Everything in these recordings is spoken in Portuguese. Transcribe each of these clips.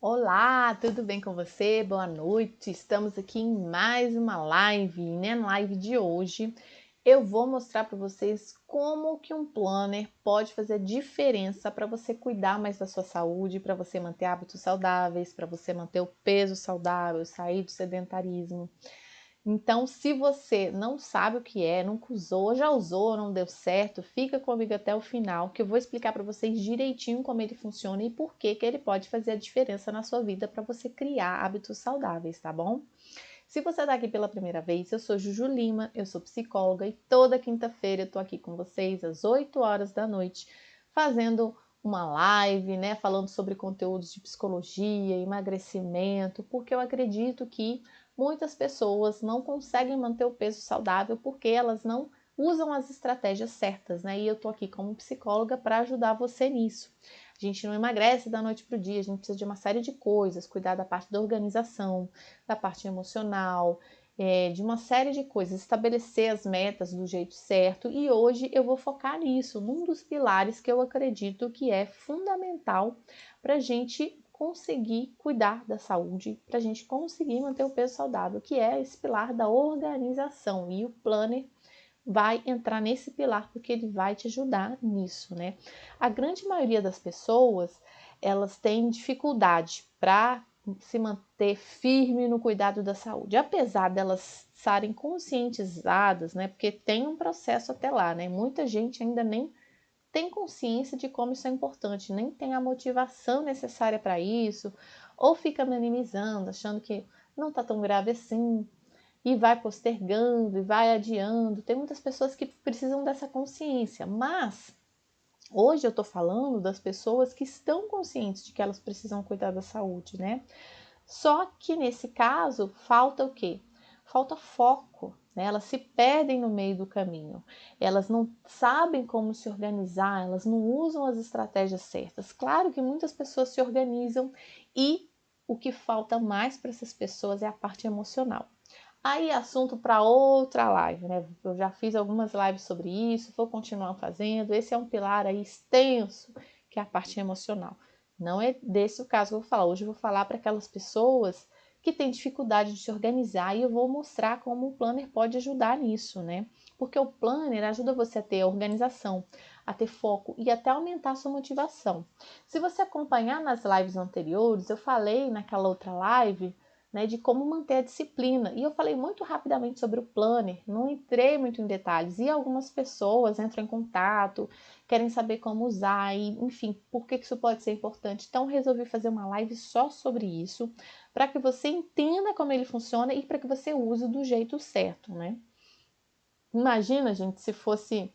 Olá, tudo bem com você? Boa noite. Estamos aqui em mais uma live, né? Na live de hoje, eu vou mostrar para vocês como que um planner pode fazer diferença para você cuidar mais da sua saúde, para você manter hábitos saudáveis, para você manter o peso saudável, sair do sedentarismo. Então, se você não sabe o que é, nunca usou, já usou, não deu certo, fica comigo até o final, que eu vou explicar para vocês direitinho como ele funciona e por que ele pode fazer a diferença na sua vida para você criar hábitos saudáveis, tá bom? Se você está aqui pela primeira vez, eu sou Juju Lima, eu sou psicóloga e toda quinta-feira eu tô aqui com vocês às 8 horas da noite, fazendo uma live, né, falando sobre conteúdos de psicologia, emagrecimento, porque eu acredito que muitas pessoas não conseguem manter o peso saudável porque elas não usam as estratégias certas, né? E eu tô aqui como psicóloga para ajudar você nisso. A gente não emagrece da noite para o dia, a gente precisa de uma série de coisas, cuidar da parte da organização, da parte emocional, de uma série de coisas, estabelecer as metas do jeito certo. E hoje eu vou focar nisso, num dos pilares que eu acredito que é fundamental para a gente conseguir cuidar da saúde, para a gente conseguir manter o peso saudável, que é esse pilar da organização. E o planner vai entrar nesse pilar porque ele vai te ajudar nisso, né? A grande maioria das pessoas, elas têm dificuldade para se manter firme no cuidado da saúde, apesar delas estarem conscientizadas, né? Porque tem um processo até lá, né? Muita gente ainda nem tem consciência de como isso é importante, nem tem a motivação necessária para isso, ou fica minimizando, achando que não está tão grave assim, e vai postergando e vai adiando. Tem muitas pessoas que precisam dessa consciência, mas hoje eu estou falando das pessoas que estão conscientes de que elas precisam cuidar da saúde, né? Só que nesse caso falta o quê? Falta foco, né? Elas se perdem no meio do caminho, elas não sabem como se organizar, elas não usam as estratégias certas. Claro que muitas pessoas se organizam e o que falta mais para essas pessoas é a parte emocional. Aí assunto para outra live, né? Eu já fiz algumas lives sobre isso, vou continuar fazendo. Esse é um pilar aí extenso, que é a parte emocional. Não é desse o caso que eu vou falar. Hoje eu vou falar para aquelas pessoas que têm dificuldade de se organizar e eu vou mostrar como o planner pode ajudar nisso, né? Porque o planner ajuda você a ter organização, a ter foco e até aumentar a sua motivação. Se você acompanhar nas lives anteriores, eu falei naquela outra live, né, de como manter a disciplina. E eu falei muito rapidamente sobre o planner, não entrei muito em detalhes. E algumas pessoas entram em contato, querem saber como usar, e enfim, por que isso pode ser importante. Então, resolvi fazer uma live só sobre isso, para que você entenda como ele funciona e para que você use do jeito certo, né? Imagina, gente, se fosse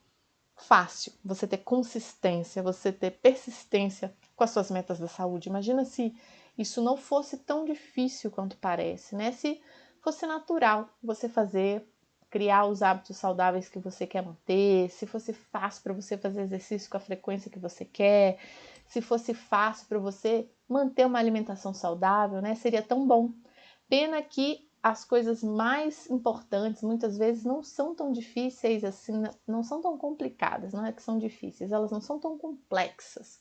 fácil você ter consistência, você ter persistência com as suas metas da saúde. Imagina se isso não fosse tão difícil quanto parece, né? Se fosse natural você fazer, criar os hábitos saudáveis que você quer manter, se fosse fácil para você fazer exercício com a frequência que você quer, se fosse fácil para você manter uma alimentação saudável, né? Seria tão bom. Pena que as coisas mais importantes muitas vezes não são tão difíceis assim, não são tão complicadas, não é que são difíceis, elas não são tão complexas,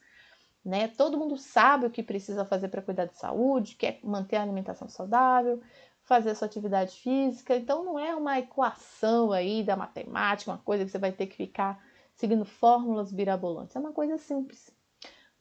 né? Todo mundo sabe o que precisa fazer para cuidar de saúde, quer manter a alimentação saudável, fazer a sua atividade física, então não é uma equação aí da matemática, uma coisa que você vai ter que ficar seguindo fórmulas mirabolantes, é uma coisa simples.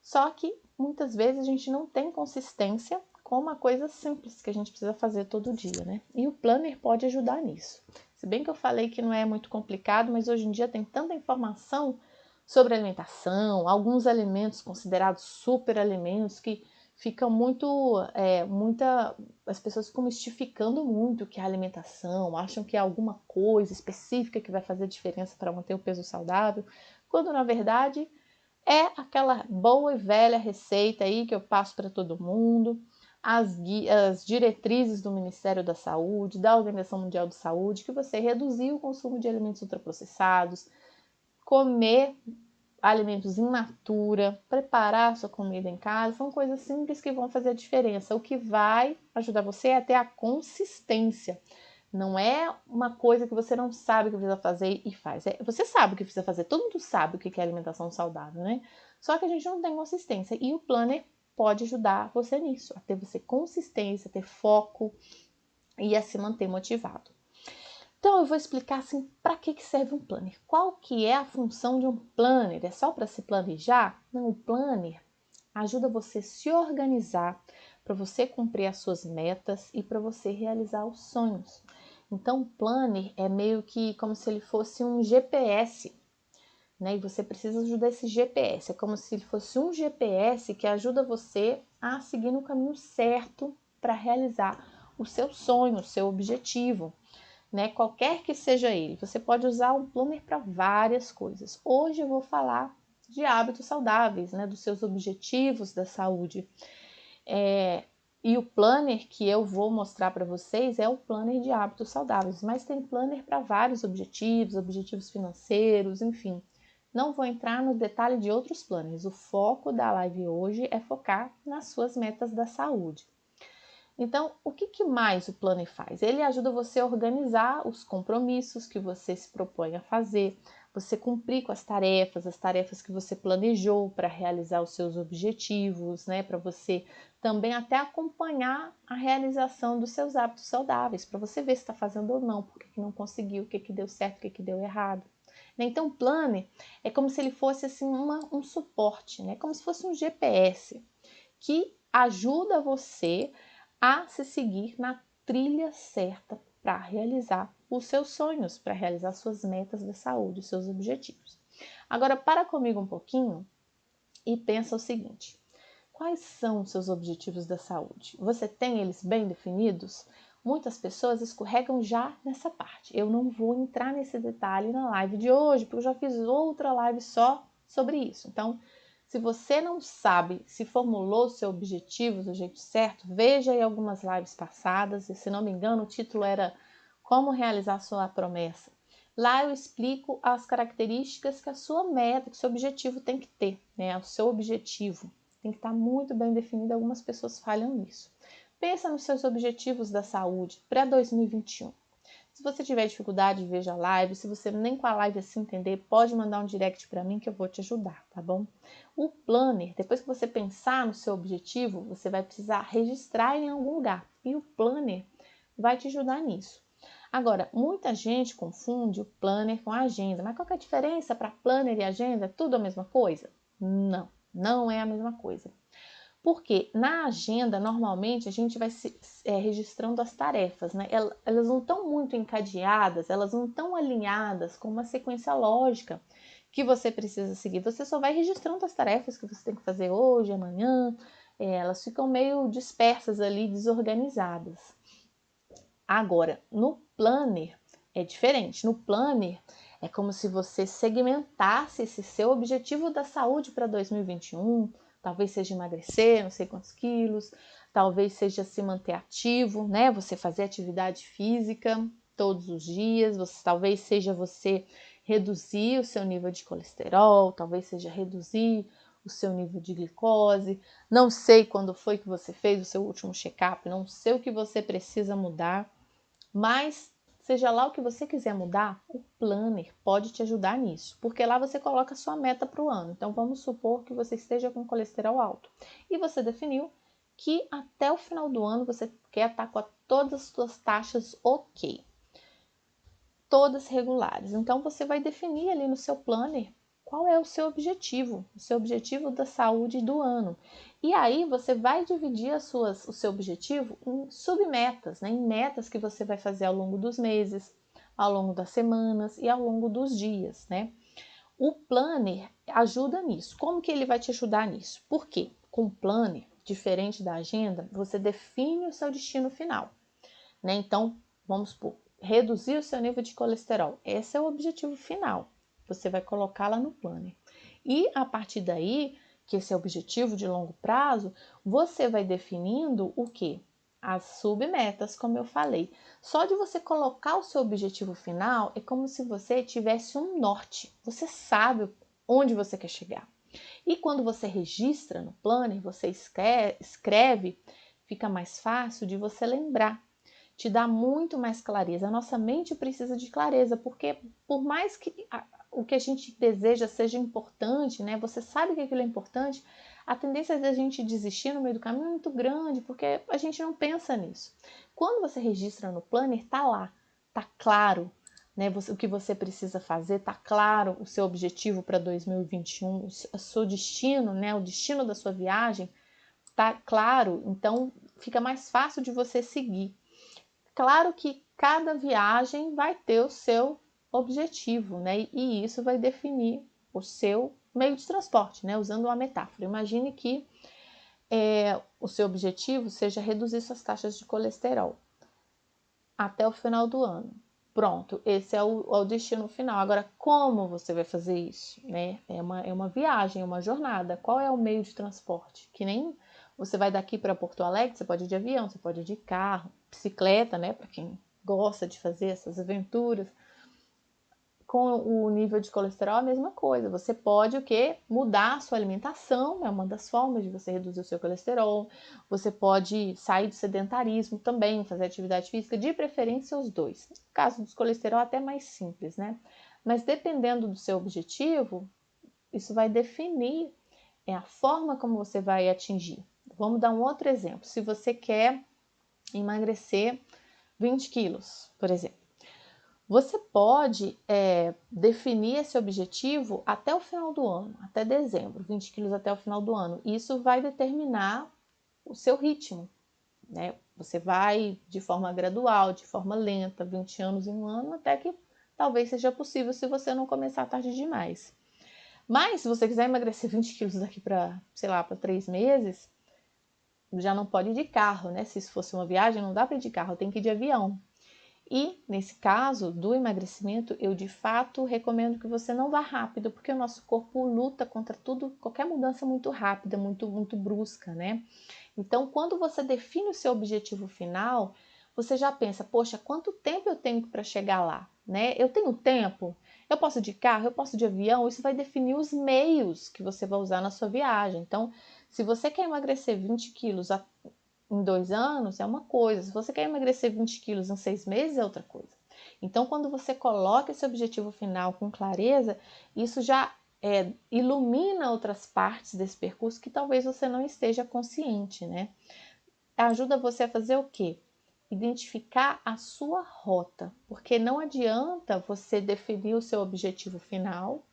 Só que muitas vezes a gente não tem consistência com uma coisa simples que a gente precisa fazer todo dia, né? E o planner pode ajudar nisso. Se bem que eu falei que não é muito complicado, mas hoje em dia tem tanta informação sobre alimentação, alguns alimentos considerados super alimentos que ficam as pessoas ficam mistificando muito o que é alimentação, acham que é alguma coisa específica que vai fazer diferença para manter o peso saudável, quando na verdade é aquela boa e velha receita aí que eu passo para todo mundo, as diretrizes do Ministério da Saúde, da Organização Mundial de Saúde, que você reduzir o consumo de alimentos ultraprocessados, comer alimentos in natura, preparar sua comida em casa, são coisas simples que vão fazer a diferença. O que vai ajudar você é ter a consistência. Não é uma coisa que você não sabe o que precisa fazer e faz. Você sabe o que precisa fazer, todo mundo sabe o que é alimentação saudável, né? Só que a gente não tem consistência. E o planner pode ajudar você nisso, a ter você consistência, a ter foco e a se manter motivado. Então eu vou explicar assim para que serve um planner. Qual que é a função de um planner? É só para se planejar? Não, o planner ajuda você a se organizar para você cumprir as suas metas e para você realizar os sonhos. Então o planner é meio que como se ele fosse um GPS, né? E você precisa ajudar esse GPS. É como se ele fosse um GPS que ajuda você a seguir no caminho certo para realizar o seu sonho, o seu objetivo, né? Qualquer que seja ele. Você pode usar um planner para várias coisas. Hoje eu vou falar de hábitos saudáveis, né? Dos seus objetivos da saúde. E o planner que eu vou mostrar para vocês é o planner de hábitos saudáveis, mas tem planner para vários objetivos, objetivos financeiros, enfim. Não vou entrar no detalhe de outros planners. O foco da live hoje é focar nas suas metas da saúde. Então, o que mais o planner faz? Ele ajuda você a organizar os compromissos que você se propõe a fazer, você cumprir com as tarefas que você planejou para realizar os seus objetivos, né? Para você também até acompanhar a realização dos seus hábitos saudáveis, para você ver se está fazendo ou não, por que não conseguiu, o que deu certo, o que deu errado. Então, o planner é como se ele fosse assim um suporte, né? Como se fosse um GPS que ajuda você a se seguir na trilha certa para realizar os seus sonhos, para realizar suas metas da saúde, seus objetivos. Agora, para comigo um pouquinho e pensa o seguinte: quais são os seus objetivos da saúde? Você tem eles bem definidos? Muitas pessoas escorregam já nessa parte. Eu não vou entrar nesse detalhe na live de hoje, porque eu já fiz outra live só sobre isso. Então, se você não sabe se formulou seu objetivo do jeito certo, veja aí algumas lives passadas. E, se não me engano, o título era Como Realizar Sua Promessa. Lá eu explico as características que a sua meta, que o seu objetivo tem que ter, né? O seu objetivo tem que estar muito bem definido. Algumas pessoas falham nisso. Pensa nos seus objetivos da saúde para 2021. Se você tiver dificuldade, veja a live. Se você nem com a live assim entender, pode mandar um direct para mim que eu vou te ajudar, tá bom? O planner, depois que você pensar no seu objetivo, você vai precisar registrar em algum lugar. E o planner vai te ajudar nisso. Agora, muita gente confunde o planner com a agenda. Mas qual que é a diferença para planner e agenda? É tudo a mesma coisa? Não, não é a mesma coisa. Porque na agenda, normalmente, a gente vai registrando as tarefas, né? Elas não estão muito encadeadas, elas não estão alinhadas com uma sequência lógica que você precisa seguir. Você só vai registrando as tarefas que você tem que fazer hoje, amanhã. Elas ficam meio dispersas ali, desorganizadas. Agora, no planner é diferente. No planner é como se você segmentasse esse seu objetivo da saúde para 2021. Talvez seja emagrecer, não sei quantos quilos, talvez seja se manter ativo, né? Você fazer atividade física todos os dias, talvez seja você reduzir o seu nível de colesterol, talvez seja reduzir o seu nível de glicose. Não sei quando foi que você fez o seu último check-up, não sei o que você precisa mudar, mas seja lá o que você quiser mudar, o planner pode te ajudar nisso, porque lá você coloca a sua meta para o ano. Então vamos supor que você esteja com colesterol alto e você definiu que até o final do ano você quer estar com todas as suas taxas ok, todas regulares. Então você vai definir ali no seu planner qual é o seu objetivo da saúde do ano. E aí você vai dividir o seu objetivo em submetas, né? Em metas que você vai fazer ao longo dos meses, ao longo das semanas e ao longo dos dias, né? O planner ajuda nisso. Como que ele vai te ajudar nisso? Por quê? Com o planner, diferente da agenda, você define o seu destino final, né? Então, vamos supor, reduzir o seu nível de colesterol. Esse é o objetivo final. Você vai colocar lá no planner. E a partir daí, que esse é o objetivo de longo prazo, você vai definindo o quê? As submetas, como eu falei. Só de você colocar o seu objetivo final, é como se você tivesse um norte. Você sabe onde você quer chegar. E quando você registra no planner, você escreve, fica mais fácil de você lembrar. Te dá muito mais clareza. A nossa mente precisa de clareza, porque por mais que o que a gente deseja seja importante, né? Você sabe que aquilo é importante, a tendência da gente desistir no meio do caminho é muito grande, porque a gente não pensa nisso. Quando você registra no planner, tá lá, tá claro, né, o que você precisa fazer, tá claro o seu objetivo para 2021, o seu destino, né, o destino da sua viagem, tá claro, então fica mais fácil de você seguir. Claro que cada viagem vai ter o seu objetivo, né? E isso vai definir o seu meio de transporte, né? Usando uma metáfora. Imagine que o seu objetivo seja reduzir suas taxas de colesterol até o final do ano. Pronto, esse é o destino final. Agora, como você vai fazer isso? Né? É uma viagem, é uma jornada. Qual é o meio de transporte? Que nem você vai daqui para Porto Alegre, você pode ir de avião, você pode ir de carro, bicicleta, né? Para quem gosta de fazer essas aventuras. Com o nível de colesterol, a mesma coisa. Você pode o quê? Mudar a sua alimentação, é uma das formas de você reduzir o seu colesterol. Você pode sair do sedentarismo também, fazer atividade física, de preferência os dois. No caso dos colesterol, até mais simples, né? Mas dependendo do seu objetivo, isso vai definir a forma como você vai atingir. Vamos dar um outro exemplo. Se você quer emagrecer 20 quilos, por exemplo. Você pode definir esse objetivo até o final do ano, até dezembro, 20 quilos até o final do ano. Isso vai determinar o seu ritmo, né? Você vai de forma gradual, de forma lenta, 20 anos em um ano, até que talvez seja possível se você não começar tarde demais. Mas se você quiser emagrecer 20 quilos daqui para, sei lá, para 3 meses, já não pode ir de carro, né? Se isso fosse uma viagem, não dá para ir de carro, tem que ir de avião. E, nesse caso do emagrecimento, eu de fato recomendo que você não vá rápido, porque o nosso corpo luta contra tudo, qualquer mudança muito rápida, muito brusca, né? Então, quando você define o seu objetivo final, você já pensa, poxa, quanto tempo eu tenho para chegar lá, né? Eu tenho tempo? Eu posso de carro? Eu posso de avião? Isso vai definir os meios que você vai usar na sua viagem. Então, se você quer emagrecer 20 quilos em 2 anos é uma coisa, se você quer emagrecer 20 quilos em 6 meses é outra coisa. Então, quando você coloca esse objetivo final com clareza, isso já ilumina outras partes desse percurso que talvez você não esteja consciente, né? Ajuda você a fazer o quê? Identificar a sua rota, porque não adianta você definir o seu objetivo final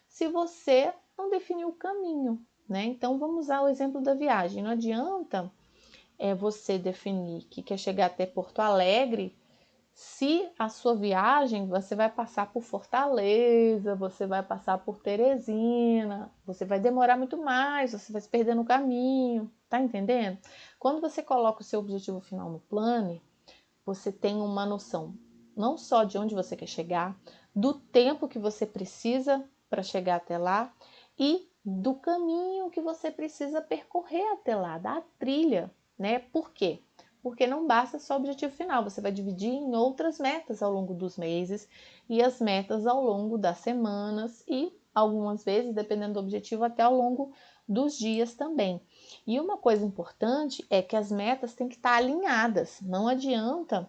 se você não definir o caminho, né? Então, vamos usar o exemplo da viagem. Não adianta você definir que quer chegar até Porto Alegre, se a sua viagem você vai passar por Fortaleza, você vai passar por Teresina, você vai demorar muito mais, você vai se perder no caminho, tá entendendo? Quando você coloca o seu objetivo final no planner, você tem uma noção não só de onde você quer chegar, do tempo que você precisa para chegar até lá e do caminho que você precisa percorrer até lá, da trilha, né? Por quê? Porque não basta só o objetivo final, você vai dividir em outras metas ao longo dos meses e as metas ao longo das semanas e algumas vezes, dependendo do objetivo, até ao longo dos dias também. E uma coisa importante é que as metas têm que estar alinhadas. Não adianta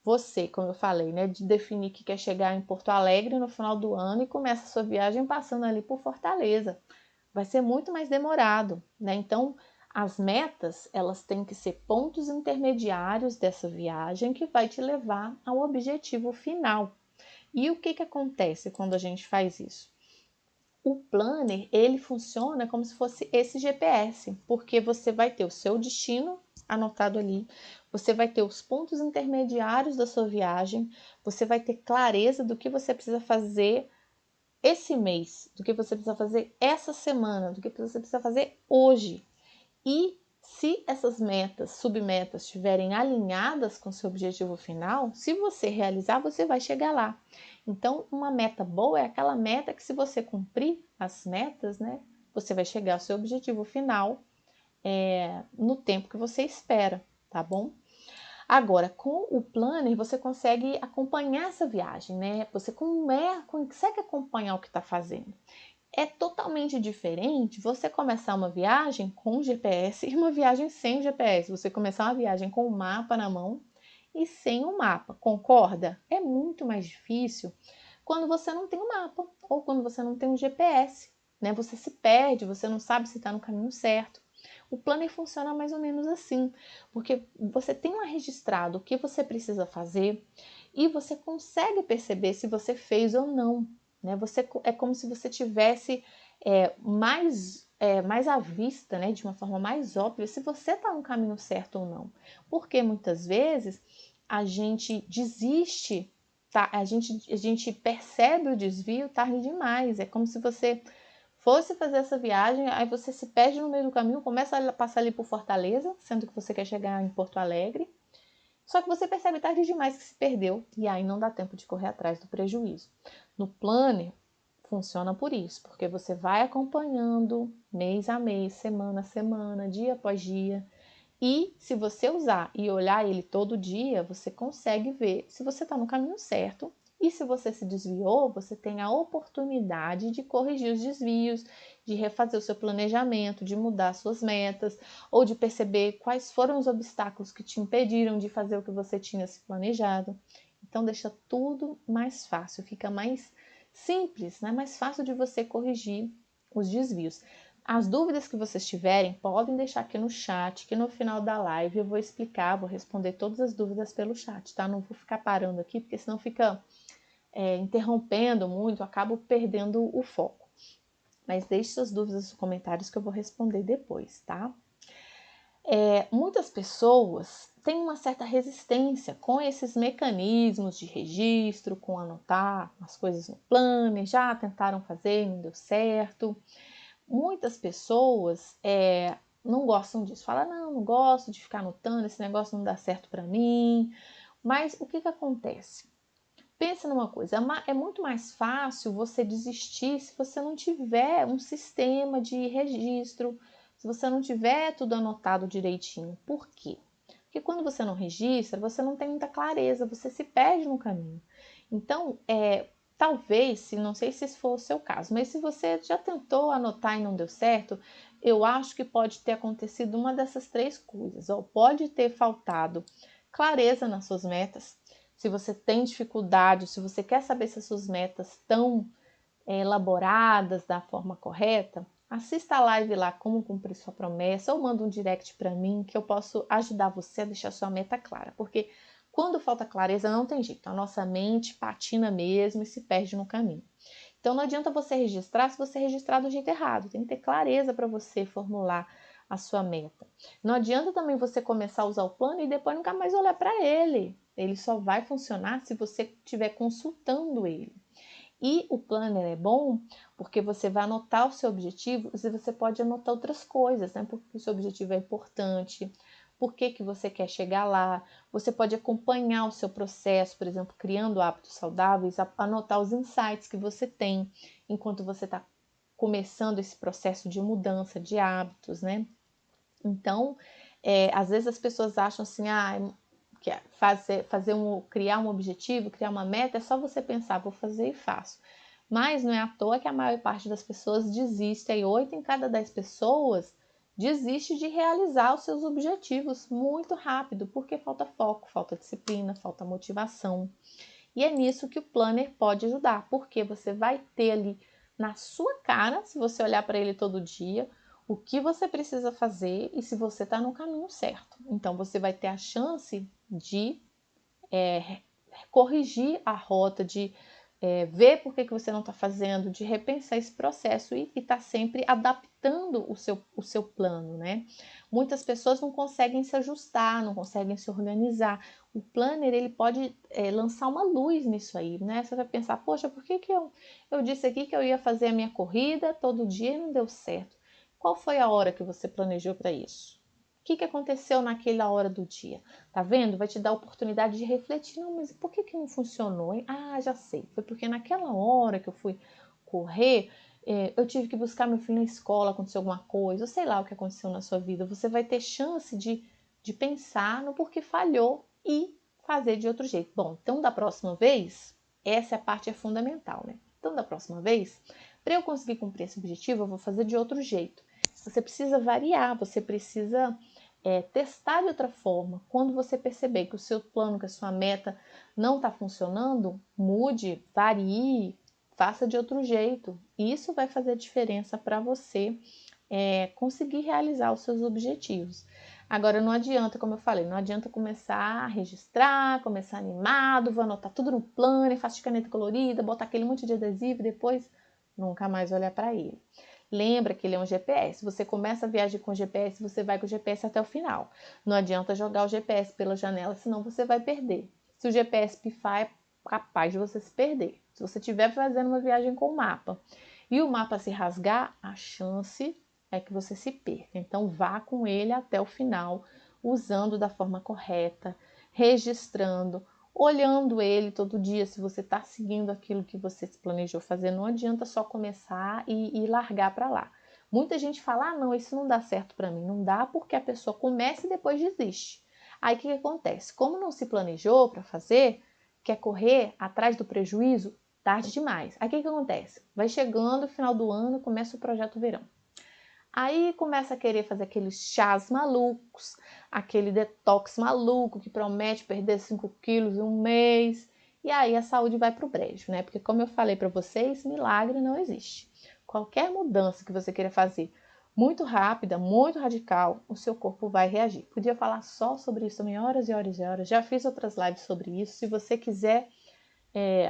você, como eu falei, né, de definir que quer chegar em Porto Alegre no final do ano e começa a sua viagem passando ali por Fortaleza. Vai ser muito mais demorado, né? Então, as metas, elas têm que ser pontos intermediários dessa viagem que vai te levar ao objetivo final. E o que acontece quando a gente faz isso? O planner, ele funciona como se fosse esse GPS, porque você vai ter o seu destino anotado ali, você vai ter os pontos intermediários da sua viagem, você vai ter clareza do que você precisa fazer esse mês, do que você precisa fazer essa semana, do que você precisa fazer hoje. E se essas metas, submetas estiverem alinhadas com o seu objetivo final, se você realizar, você vai chegar lá. Então, uma meta boa é aquela meta que, se você cumprir as metas, né, você vai chegar ao seu objetivo final no tempo que você espera, tá bom? Agora, com o planner, você consegue acompanhar essa viagem, né? Você consegue acompanhar o que está fazendo. É totalmente diferente você começar uma viagem com GPS e uma viagem sem GPS. Você começar uma viagem com o mapa na mão e sem o mapa. Concorda? É muito mais difícil quando você não tem o mapa ou quando você não tem o GPS, né? Você se perde, você não sabe se está no caminho certo. O planner funciona mais ou menos assim, porque você tem lá registrado o que você precisa fazer e você consegue perceber se você fez ou não, né? É como se você tivesse mais à vista, né? De uma forma mais óbvia, se você está no caminho certo ou não. Porque muitas vezes a gente desiste, tá? A gente percebe o desvio tarde demais. É como se você fosse fazer essa viagem, aí você se perde no meio do caminho, começa a passar ali por Fortaleza, sendo que você quer chegar em Porto Alegre, só que você percebe tarde demais que se perdeu, e aí não dá tempo de correr atrás do prejuízo. No planner, funciona por isso, porque você vai acompanhando mês a mês, semana a semana, dia após dia, e se você usar e olhar ele todo dia, você consegue ver se você está no caminho certo. E se você se desviou, você tem a oportunidade de corrigir os desvios, de refazer o seu planejamento, de mudar suas metas, ou de perceber quais foram os obstáculos que te impediram de fazer o que você tinha se planejado. Então deixa tudo mais fácil, fica mais simples, né? Mais fácil de você corrigir os desvios. As dúvidas que vocês tiverem, podem deixar aqui no chat, que no final da live eu vou explicar, vou responder todas as dúvidas pelo chat, tá? Não vou ficar parando aqui, porque senão fica interrompendo muito, eu acabo perdendo o foco. Mas deixe suas dúvidas nos comentários que eu vou responder depois, tá? Muitas pessoas têm uma certa resistência com esses mecanismos de registro, com anotar as coisas no planner, já tentaram fazer e não deu certo. Muitas pessoas não gostam disso, falam, não gosto de ficar anotando, esse negócio não dá certo para mim. Mas o que acontece? Pensa numa coisa, é muito mais fácil você desistir se você não tiver um sistema de registro, se você não tiver tudo anotado direitinho. Por quê? Porque quando você não registra, você não tem muita clareza, você se perde no caminho. Então, talvez, não sei se esse for o seu caso, mas se você já tentou anotar e não deu certo, eu acho que pode ter acontecido uma dessas três coisas. Ou pode ter faltado clareza nas suas metas. Se você tem dificuldade, se você quer saber se as suas metas estão elaboradas da forma correta, assista a live lá, como cumprir sua promessa, ou manda um direct para mim que eu posso ajudar você a deixar sua meta clara, porque quando falta clareza não tem jeito, a nossa mente patina mesmo e se perde no caminho. Então não adianta você registrar se você registrar do jeito errado, tem que ter clareza para você formular a sua meta. Não adianta também você começar a usar o plano e depois nunca mais olhar para ele. Ele só vai funcionar se você estiver consultando ele. E o planner é bom porque você vai anotar o seu objetivo e você pode anotar outras coisas, né? Porque o seu objetivo é importante, por que você quer chegar lá. Você pode acompanhar o seu processo, por exemplo, criando hábitos saudáveis, anotar os insights que você tem enquanto você está começando esse processo de mudança de hábitos, né? Então, às vezes as pessoas acham assim, que criar um objetivo, criar uma meta, é só você pensar, vou fazer e faço. Mas não é à toa que a maior parte das pessoas desiste, aí 8 em cada 10 pessoas desiste de realizar os seus objetivos muito rápido, porque falta foco, falta disciplina, falta motivação. E é nisso que o planner pode ajudar, porque você vai ter ali na sua cara, se você olhar para ele todo dia, o que você precisa fazer e se você está no caminho certo. Então você vai ter a chance de corrigir a rota, de ver por que você não está fazendo, de repensar esse processo e estar sempre adaptando o seu plano, né? Muitas pessoas não conseguem se ajustar, não conseguem se organizar. O planner, ele pode lançar uma luz nisso aí, né? Você vai pensar, poxa, por que eu disse aqui que eu ia fazer a minha corrida todo dia e não deu certo? Qual foi a hora que você planejou para isso? O que aconteceu naquela hora do dia? Tá vendo? Vai te dar a oportunidade de refletir. Não, mas por que não funcionou, hein? Ah, já sei. Foi porque naquela hora que eu fui correr, eu tive que buscar meu filho na escola, aconteceu alguma coisa, ou sei lá o que aconteceu na sua vida. Você vai ter chance de pensar no porquê falhou e fazer de outro jeito. Bom, então da próxima vez, essa parte é fundamental, né? Então da próxima vez, para eu conseguir cumprir esse objetivo, eu vou fazer de outro jeito. Você precisa variar, você precisa testar de outra forma. Quando você perceber que o seu plano, que a sua meta não está funcionando, mude, varie, faça de outro jeito. Isso vai fazer diferença para você conseguir realizar os seus objetivos. Agora, não adianta, como eu falei, não adianta começar a registrar, começar animado, vou anotar tudo no planner, faço de caneta colorida, botar aquele monte de adesivo e depois nunca mais olhar para ele. Lembra que ele é um GPS. Você começa a viagem com o GPS, você vai com o GPS até o final. Não adianta jogar o GPS pela janela, senão você vai perder. Se o GPS pifar, é capaz de você se perder. Se você estiver fazendo uma viagem com o mapa e o mapa se rasgar, a chance é que você se perca. Então vá com ele até o final, usando da forma correta, registrando, olhando ele todo dia, se você está seguindo aquilo que você se planejou fazer. Não adianta só começar e largar para lá. Muita gente fala, não, isso não dá certo para mim. Não dá porque a pessoa começa e depois desiste. Aí o que acontece? Como não se planejou para fazer, quer correr atrás do prejuízo, tarde demais. Aí o que acontece? Vai chegando o final do ano, começa o projeto verão. Aí começa a querer fazer aqueles chás malucos, aquele detox maluco que promete perder 5 quilos em um mês. E aí a saúde vai para o brejo, né? Porque como eu falei para vocês, milagre não existe. Qualquer mudança que você queira fazer muito rápida, muito radical, o seu corpo vai reagir. Podia falar só sobre isso também horas e horas e horas. Já fiz outras lives sobre isso. Se você quiser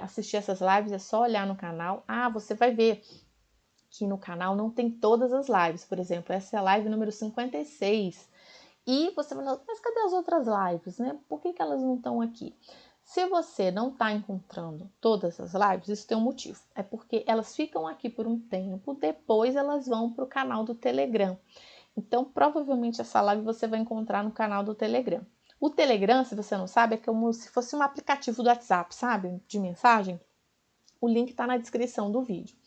assistir essas lives, é só olhar no canal. Você vai ver que no canal não tem todas as lives. Por exemplo, essa é a live número 56. E você vai falar, mas cadê as outras lives, né? Por que elas não estão aqui? Se você não está encontrando todas as lives, isso tem um motivo. É porque elas ficam aqui por um tempo, depois elas vão para o canal do Telegram. Então, provavelmente essa live você vai encontrar no canal do Telegram. O Telegram, se você não sabe, é como se fosse um aplicativo do WhatsApp, sabe? De mensagem. O link está na descrição do vídeo.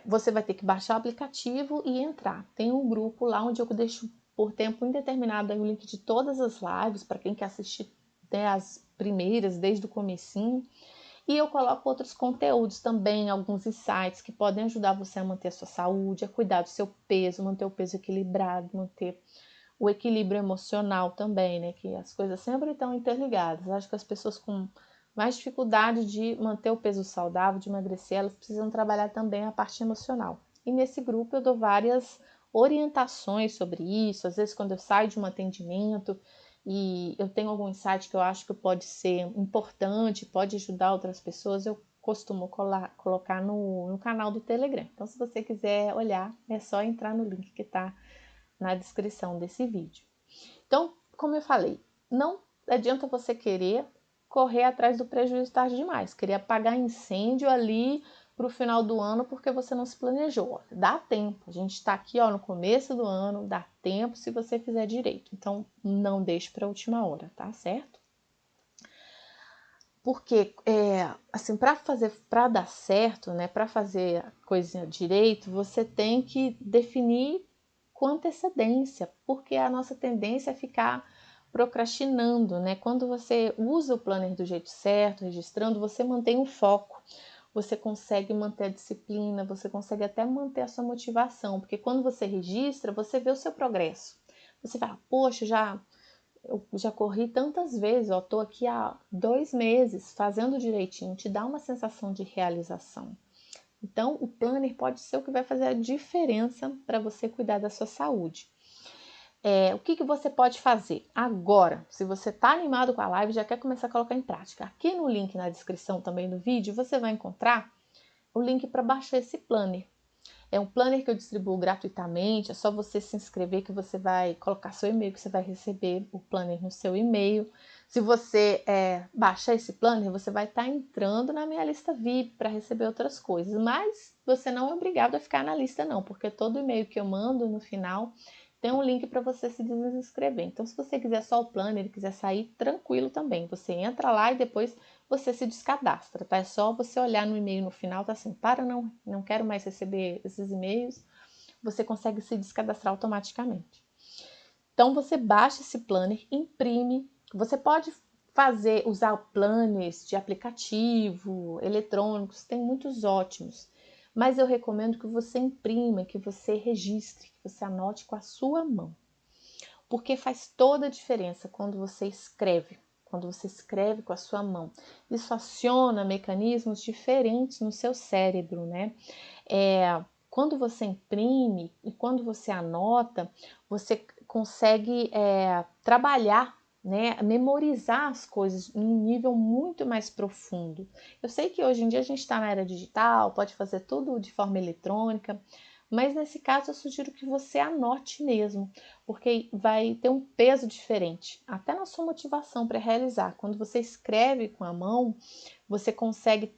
Você vai ter que baixar o aplicativo e entrar. Tem um grupo lá onde eu deixo por tempo indeterminado o link de todas as lives, para quem quer assistir as primeiras, desde o comecinho. E eu coloco outros conteúdos também, alguns insights que podem ajudar você a manter a sua saúde, a cuidar do seu peso, manter o peso equilibrado, manter o equilíbrio emocional também, né? Que as coisas sempre estão interligadas. Acho que as pessoas com mais dificuldade de manter o peso saudável, de emagrecer, elas precisam trabalhar também a parte emocional. E nesse grupo eu dou várias orientações sobre isso. Às vezes quando eu saio de um atendimento e eu tenho algum insight que eu acho que pode ser importante, pode ajudar outras pessoas, eu costumo colocar no canal do Telegram. Então, se você quiser olhar, é só entrar no link que está na descrição desse vídeo. Então, como eu falei, não adianta você querer correr atrás do prejuízo tarde demais, querer apagar incêndio ali para o final do ano porque você não se planejou. Dá tempo, a gente está aqui no começo do ano, dá tempo se você fizer direito. Então, não deixe para a última hora, tá certo? Porque, assim, para dar certo, né, para fazer a coisinha direito, você tem que definir com antecedência, porque a nossa tendência é ficar procrastinando, né? Quando você usa o planner do jeito certo, registrando, você mantém o foco, você consegue manter a disciplina, você consegue até manter a sua motivação, porque quando você registra, você vê o seu progresso. Você fala, poxa, eu já corri tantas vezes, estou aqui há 2 meses fazendo direitinho, te dá uma sensação de realização. Então, o planner pode ser o que vai fazer a diferença para você cuidar da sua saúde. O que você pode fazer agora? Se você está animado com a live, já quer começar a colocar em prática. Aqui no link na descrição também do vídeo, você vai encontrar o link para baixar esse planner. É um planner que eu distribuo gratuitamente, é só você se inscrever que você vai colocar seu e-mail, que você vai receber o planner no seu e-mail. Se você baixar esse planner, você vai estar entrando na minha lista VIP para receber outras coisas, mas você não é obrigado a ficar na lista não, porque todo e-mail que eu mando no final tem um link para você se desinscrever. Então, se você quiser só o planner e quiser sair, tranquilo também. Você entra lá e depois você se descadastra, tá? É só você olhar no e-mail no final, tá assim, não quero mais receber esses e-mails. Você consegue se descadastrar automaticamente. Então, você baixa esse planner, imprime. Você pode usar planners de aplicativo, eletrônicos, tem muitos ótimos. Mas eu recomendo que você imprima, que você registre, que você anote com a sua mão. Porque faz toda a diferença quando você escreve, quando você escreve com a sua mão. Isso aciona mecanismos diferentes no seu cérebro, né? Quando você imprime e quando você anota, você consegue trabalhar, né, memorizar as coisas em um nível muito mais profundo. Eu sei que hoje em dia a gente está na era digital, pode fazer tudo de forma eletrônica, mas nesse caso eu sugiro que você anote mesmo, porque vai ter um peso diferente, até na sua motivação para realizar. Quando você escreve com a mão, você consegue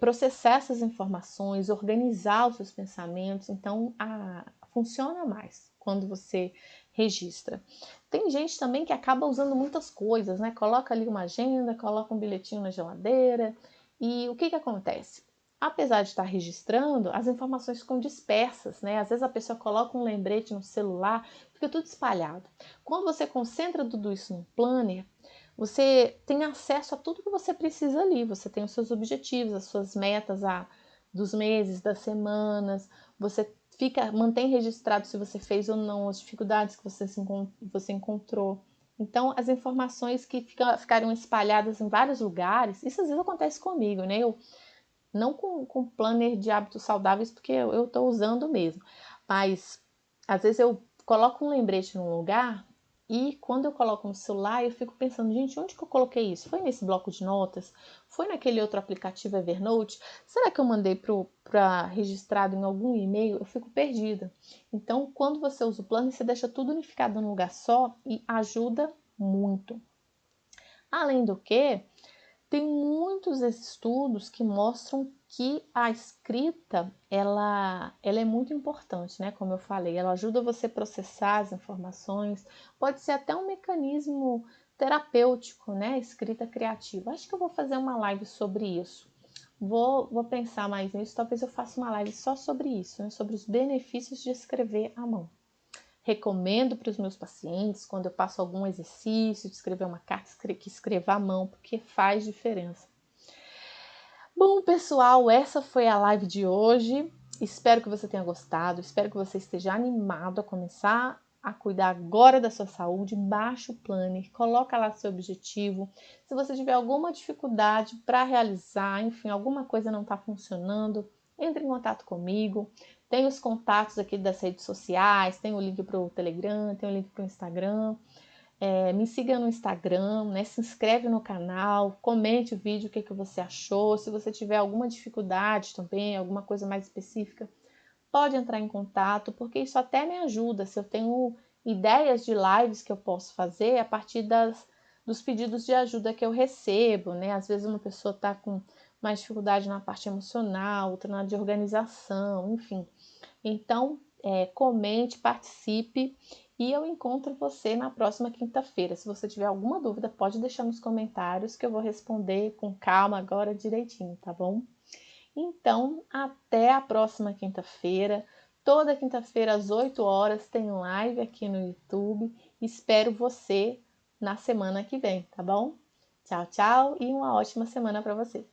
processar essas informações, organizar os seus pensamentos, então funciona mais quando você registra. Tem gente também que acaba usando muitas coisas, né? Coloca ali uma agenda, coloca um bilhetinho na geladeira e o que acontece? Apesar de estar registrando, as informações ficam dispersas, né? Às vezes a pessoa coloca um lembrete no celular, fica tudo espalhado. Quando você concentra tudo isso num planner, você tem acesso a tudo que você precisa ali. Você tem os seus objetivos, as suas metas dos meses, das semanas. Você mantém registrado se você fez ou não, as dificuldades que você encontrou. Então, as informações que ficaram espalhadas em vários lugares, isso às vezes acontece comigo, né? Eu não com planner de hábitos saudáveis, porque eu estou usando mesmo. Mas, às vezes eu coloco um lembrete num lugar e quando eu coloco no celular, eu fico pensando, gente, onde que eu coloquei isso? Foi nesse bloco de notas? Foi naquele outro aplicativo Evernote? Será que eu mandei para registrado em algum e-mail? Eu fico perdida. Então, quando você usa o planner, você deixa tudo unificado num lugar só e ajuda muito. Além do que, tem muitos estudos que mostram que a escrita, ela é muito importante, né? Como eu falei, ela ajuda você a processar as informações, pode ser até um mecanismo terapêutico, né? Escrita criativa. Acho que eu vou fazer uma live sobre isso. Vou pensar mais nisso, talvez eu faça uma live só sobre isso, né? Sobre os benefícios de escrever à mão. Recomendo para os meus pacientes, quando eu passo algum exercício, de escrever uma carta, que escreva à mão, porque faz diferença. Bom, pessoal, essa foi a live de hoje. Espero que você tenha gostado, espero que você esteja animado a começar a cuidar agora da sua saúde. Baixa o planner, coloca lá seu objetivo. Se você tiver alguma dificuldade para realizar, enfim, alguma coisa não está funcionando, entre em contato comigo. Tem os contatos aqui das redes sociais, tem o link para o Telegram, tem o link para o Instagram. Me siga no Instagram, né? Se inscreve no canal, comente o vídeo, o que você achou. Se você tiver alguma dificuldade também, alguma coisa mais específica, pode entrar em contato, porque isso até me ajuda. Se eu tenho ideias de lives que eu posso fazer a partir dos pedidos de ajuda que eu recebo, né? Às vezes uma pessoa está com mais dificuldade na parte emocional, outra na de organização, enfim. Então, comente, participe e eu encontro você na próxima quinta-feira. Se você tiver alguma dúvida, pode deixar nos comentários que eu vou responder com calma agora direitinho, tá bom? Então, até a próxima quinta-feira. Toda quinta-feira às 8 horas tem live aqui no YouTube. Espero você na semana que vem, tá bom? Tchau, tchau e uma ótima semana para você.